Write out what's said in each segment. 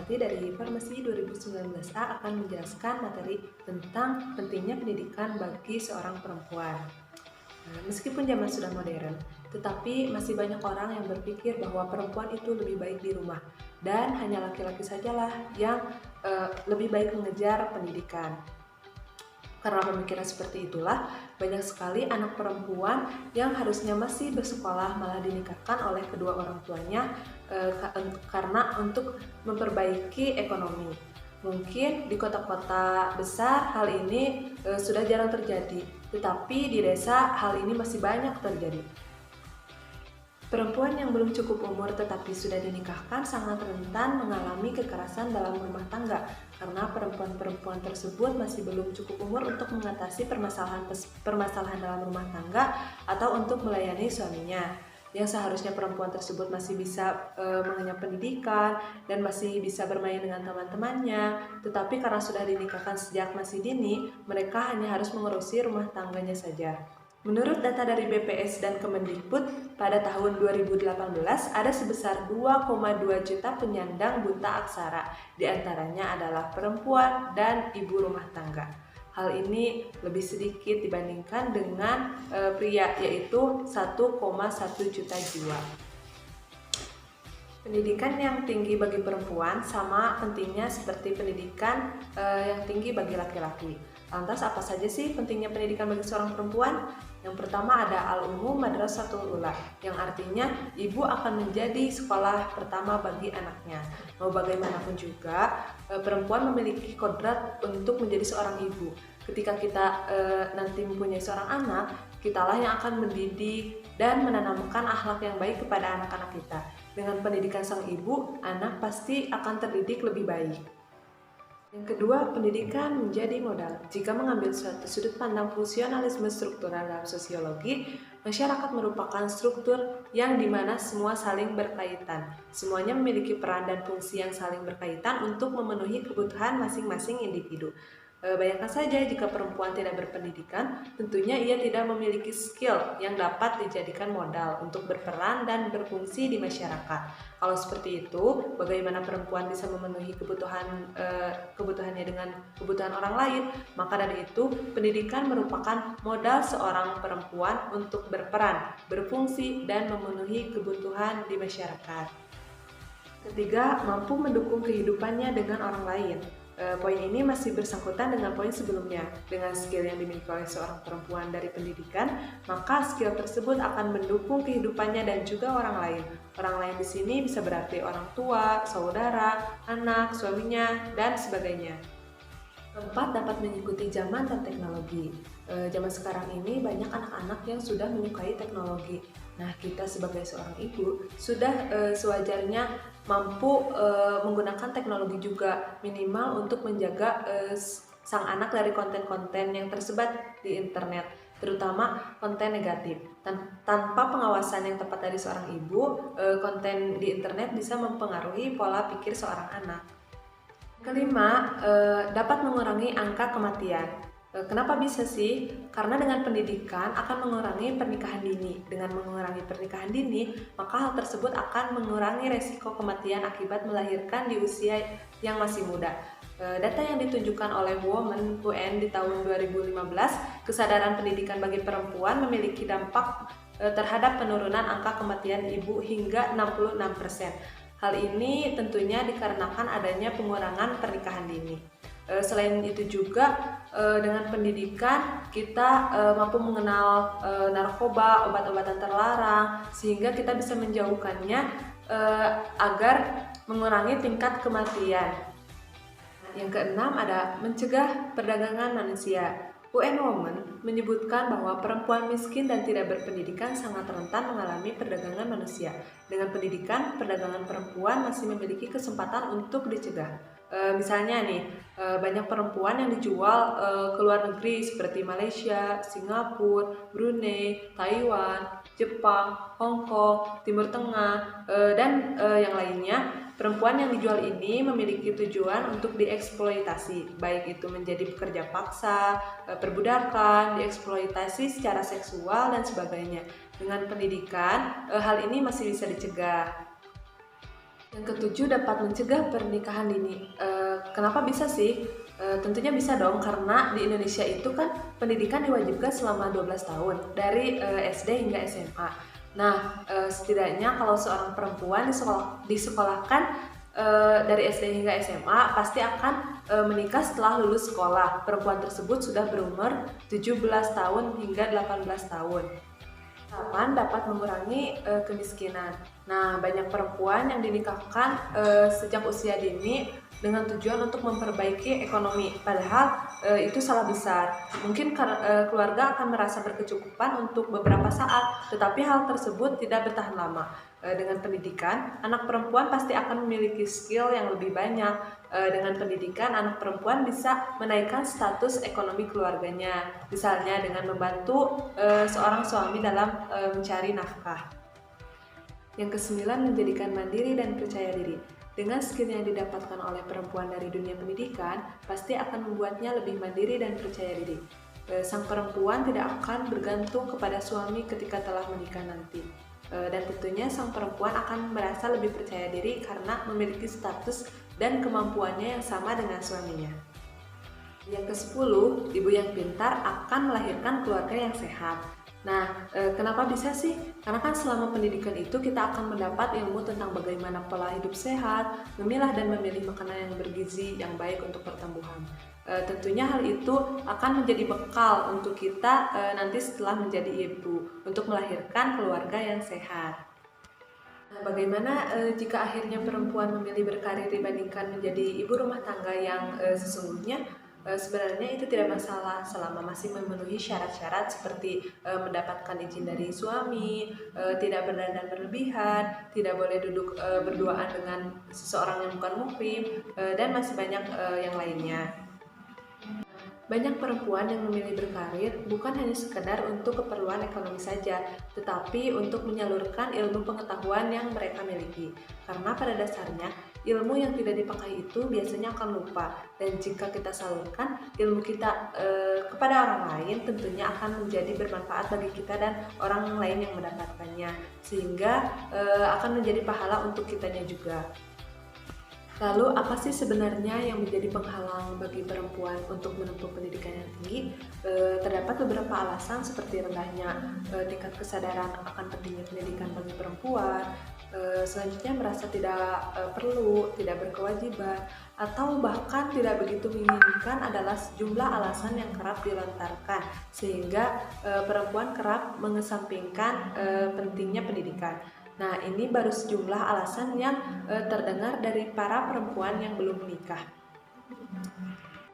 Suparti dari Farmasi 2019A akan menjelaskan materi tentang pentingnya pendidikan bagi seorang perempuan. Meskipun zaman sudah modern, tetapi masih banyak orang yang berpikir bahwa perempuan itu lebih baik di rumah dan hanya laki-laki sajalah yang lebih baik mengejar pendidikan. Karena pemikiran seperti itulah, banyak sekali anak perempuan yang harusnya masih bersekolah malah dinikahkan oleh kedua orang tuanya karena untuk memperbaiki ekonomi. Mungkin di kota-kota besar hal ini sudah jarang terjadi, tetapi di desa hal ini masih banyak terjadi. Perempuan yang belum cukup umur tetapi sudah dinikahkan sangat rentan mengalami kekerasan dalam rumah tangga karena perempuan-perempuan tersebut masih belum cukup umur untuk mengatasi permasalahan dalam rumah tangga atau untuk melayani suaminya. Yang seharusnya perempuan tersebut masih bisa mengenyam pendidikan dan masih bisa bermain dengan teman-temannya, tetapi karena sudah dinikahkan sejak masih dini, mereka hanya harus mengurusi rumah tangganya saja. Menurut data dari BPS dan Kemendikbud, pada tahun 2018 ada sebesar 2,2 juta penyandang buta aksara, diantaranya adalah perempuan dan ibu rumah tangga. Hal ini lebih sedikit dibandingkan dengan pria, yaitu 1,1 juta jiwa. Pendidikan yang tinggi bagi perempuan sama pentingnya seperti pendidikan yang tinggi bagi laki-laki. Lantas apa saja sih pentingnya pendidikan bagi seorang perempuan? Yang pertama ada Al-Ummum Madrasatul Ula, yang artinya ibu akan menjadi sekolah pertama bagi anaknya. Mau bagaimanapun juga, perempuan memiliki kodrat untuk menjadi seorang ibu. Ketika kita nanti mempunyai seorang anak, kitalah yang akan mendidik dan menanamkan akhlak yang baik kepada anak-anak kita. Dengan pendidikan sang ibu, anak pasti akan terdidik lebih baik. Yang kedua, pendidikan menjadi modal. Jika mengambil suatu sudut pandang fungsionalisme struktural dalam sosiologi, masyarakat merupakan struktur yang dimana semua saling berkaitan. Semuanya memiliki peran dan fungsi yang saling berkaitan untuk memenuhi kebutuhan masing-masing individu. Bayangkan saja jika perempuan tidak berpendidikan, tentunya ia tidak memiliki skill yang dapat dijadikan modal untuk berperan dan berfungsi di masyarakat. Kalau seperti itu, bagaimana perempuan bisa memenuhi kebutuhannya dengan kebutuhan orang lain? Maka dari itu, pendidikan merupakan modal seorang perempuan untuk berperan, berfungsi, dan memenuhi kebutuhan di masyarakat. Ketiga, mampu mendukung kehidupannya dengan orang lain. Poin ini masih bersangkutan dengan poin sebelumnya. Dengan skill yang dimiliki oleh seorang perempuan dari pendidikan, maka skill tersebut akan mendukung kehidupannya dan juga orang lain. Orang lain di sini bisa berarti orang tua, saudara, anak, suaminya, dan sebagainya. Keempat, dapat mengikuti zaman dan teknologi. Zaman sekarang ini banyak anak-anak yang sudah menyukai teknologi. Nah, kita sebagai seorang ibu sudah sewajarnya mampu menggunakan teknologi juga, minimal untuk menjaga sang anak dari konten-konten yang tersebar di internet, terutama konten negatif. Tanpa pengawasan yang tepat dari seorang ibu, konten di internet bisa mempengaruhi pola pikir seorang anak. Kelima, dapat mengurangi angka kematian. Kenapa bisa sih? Karena dengan pendidikan akan mengurangi pernikahan dini. Dengan mengurangi pernikahan dini, maka hal tersebut akan mengurangi resiko kematian akibat melahirkan di usia yang masih muda. Data yang ditunjukkan oleh Women UN di tahun 2015, kesadaran pendidikan bagi perempuan memiliki dampak terhadap penurunan angka kematian ibu hingga 66%. Hal ini tentunya dikarenakan adanya pengurangan pernikahan dini. Selain itu juga dengan pendidikan kita mampu mengenal narkoba, obat-obatan terlarang, sehingga kita bisa menjauhkannya agar mengurangi tingkat kematian. Yang keenam ada mencegah perdagangan manusia. UN Women menyebutkan bahwa perempuan miskin dan tidak berpendidikan sangat rentan mengalami perdagangan manusia. Dengan pendidikan, perdagangan perempuan masih memiliki kesempatan untuk dicegah. Misalnya nih, banyak perempuan yang dijual ke luar negeri seperti Malaysia, Singapura, Brunei, Taiwan, Jepang, Hong Kong, Timur Tengah, dan yang lainnya. Perempuan yang dijual ini memiliki tujuan untuk dieksploitasi, baik itu menjadi pekerja paksa, perbudakan, dieksploitasi secara seksual, dan sebagainya. Dengan pendidikan, hal ini masih bisa dicegah. Yang ketujuh, dapat mencegah pernikahan dini. Kenapa bisa sih? Tentunya bisa dong, karena di Indonesia itu kan pendidikan diwajibkan selama 12 tahun dari SD hingga SMA. Nah, setidaknya kalau seorang perempuan disekolahkan dari SD hingga SMA pasti akan menikah setelah lulus sekolah. Perempuan tersebut sudah berumur 17 tahun hingga 18 tahun. 8, dapat mengurangi kemiskinan. Nah, banyak perempuan yang dinikahkan sejak usia dini dengan tujuan untuk memperbaiki ekonomi. Padahal itu salah besar. Mungkin keluarga akan merasa berkecukupan untuk beberapa saat, tetapi hal tersebut tidak bertahan lama. Dengan pendidikan, anak perempuan pasti akan memiliki skill yang lebih banyak. Dengan pendidikan, anak perempuan bisa menaikkan status ekonomi keluarganya, misalnya dengan membantu seorang suami dalam mencari nafkah. Yang kesembilan, menjadikan mandiri dan percaya diri. Dengan skill yang didapatkan oleh perempuan dari dunia pendidikan, pasti akan membuatnya lebih mandiri dan percaya diri. Sang perempuan tidak akan bergantung kepada suami ketika telah menikah nanti. Dan tentunya sang perempuan akan merasa lebih percaya diri karena memiliki status dan kemampuannya yang sama dengan suaminya. Yang ke-10, ibu yang pintar akan melahirkan keluarga yang sehat. Nah, kenapa bisa sih? Karena kan selama pendidikan itu kita akan mendapat ilmu tentang bagaimana pola hidup sehat, memilah dan memilih makanan yang bergizi yang baik untuk pertumbuhan. Tentunya hal itu akan menjadi bekal untuk kita nanti setelah menjadi ibu, untuk melahirkan keluarga yang sehat. Nah, bagaimana jika akhirnya perempuan memilih berkarir dibandingkan menjadi ibu rumah tangga yang sesungguhnya? Sebenarnya itu tidak masalah selama masih memenuhi syarat-syarat seperti mendapatkan izin dari suami, tidak berdandan berlebihan, tidak boleh duduk berduaan dengan seseorang yang bukan muhrim, dan masih banyak yang lainnya. Banyak perempuan yang memilih berkarir bukan hanya sekedar untuk keperluan ekonomi saja, tetapi untuk menyalurkan ilmu pengetahuan yang mereka miliki. Karena pada dasarnya, ilmu yang tidak dipakai itu biasanya akan lupa. Dan jika kita salurkan ilmu kita kepada orang lain, tentunya akan menjadi bermanfaat bagi kita dan orang lain yang mendapatkannya. Sehingga akan menjadi pahala untuk kitanya juga. Lalu apa sih sebenarnya yang menjadi penghalang bagi perempuan untuk menempuh pendidikan yang tinggi? Terdapat beberapa alasan seperti rendahnya tingkat kesadaran akan pentingnya pendidikan bagi perempuan, selanjutnya merasa tidak perlu, tidak berkewajiban, atau bahkan tidak begitu menginginkan adalah sejumlah alasan yang kerap dilontarkan sehingga perempuan kerap mengesampingkan pentingnya pendidikan. Nah, ini baru sejumlah alasan yang terdengar dari para perempuan yang belum menikah.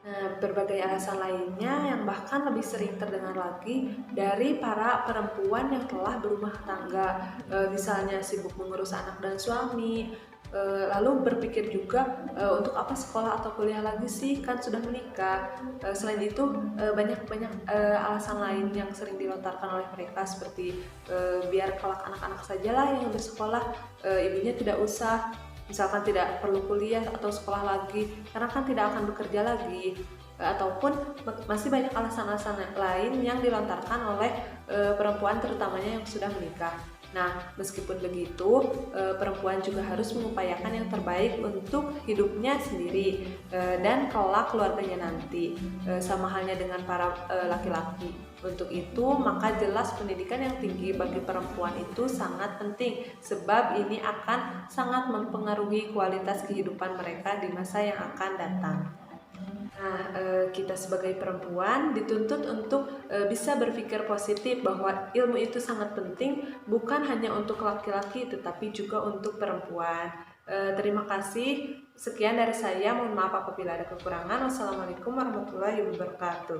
Nah, berbagai alasan lainnya yang bahkan lebih sering terdengar lagi dari para perempuan yang telah berumah tangga, misalnya sibuk mengurus anak dan suami, lalu berpikir juga untuk apa sekolah atau kuliah lagi sih, kan sudah menikah. Selain itu banyak alasan lain yang sering dilontarkan oleh mereka seperti biar kelak anak-anak sajalah yang bersekolah, ibunya tidak usah, misalkan tidak perlu kuliah atau sekolah lagi karena kan tidak akan bekerja lagi. Ataupun masih banyak alasan-alasan lain yang dilontarkan oleh perempuan terutamanya yang sudah menikah. Nah, meskipun begitu, perempuan juga harus mengupayakan yang terbaik untuk hidupnya sendiri dan kelak keluarganya nanti, sama halnya dengan para laki-laki. Untuk itu, maka jelas pendidikan yang tinggi bagi perempuan itu sangat penting, sebab ini akan sangat mempengaruhi kualitas kehidupan mereka di masa yang akan datang. Nah, kita sebagai perempuan dituntut untuk bisa berpikir positif bahwa ilmu itu sangat penting bukan hanya untuk laki-laki tetapi juga untuk perempuan. Terima kasih. Sekian dari saya. Mohon maaf apabila ada kekurangan. Wassalamualaikum warahmatullahi wabarakatuh.